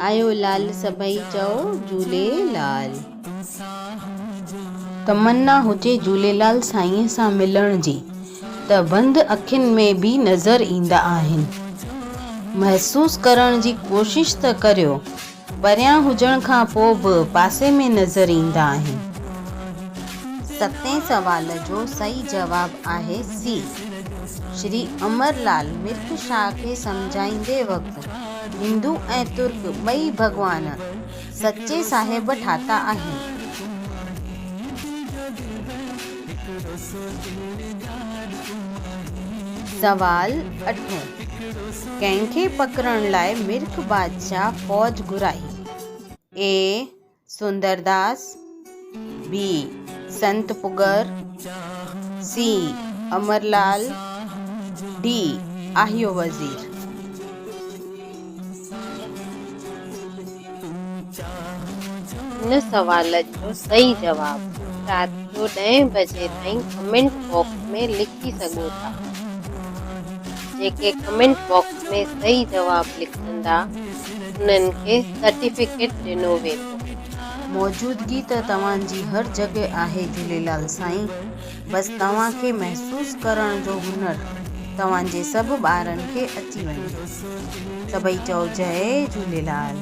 आयो लाल सभई चओ झूलेलाल। तमन्ना हुजे झूलेलाल साईं सां मिलण जी त बंदि अखियुनि में बि नज़र ईंदा आहिनि। महसूस करण जी कोशिश त करियो, परियां हुजण खां पोइ बि पासे में नज़र ईंदा आहिनि। सतें सवाल जो सही जवाब आहे सी। श्री अमरलाल मिर्ख शाह खे सम्झाईंदे वक़्तु हिंदू ऐं तुर्क ॿई भॻवान सच्चे साहिब ठाता आहिनि। सवाल 8, कंहिंखे पकड़ण लाइ मिर्ख बादशाह फ़ौज घुराई? ए सुंदरदास, बी संत पुगर, सी अमरलाल, डी आहियो वज़ीर। हिन सवाल जो सही जवाब राति जो 10 बजे ताईं कमेंट बॉक्स में लिखी सघो था। जेके कमेंट बॉक्स में सही जवाब लिखंदा उन्हनि खे सर्टिफिकेट ॾिनो वेंदो। मौजूदगी त तव्हांजी हर जॻह आहे झूलेलाल साईं, बसि तव्हांखे महसूस करण जो हुनर तव्हांजे सभु ॿारनि खे अची वञे। सभई चओ जय झूलेलाल।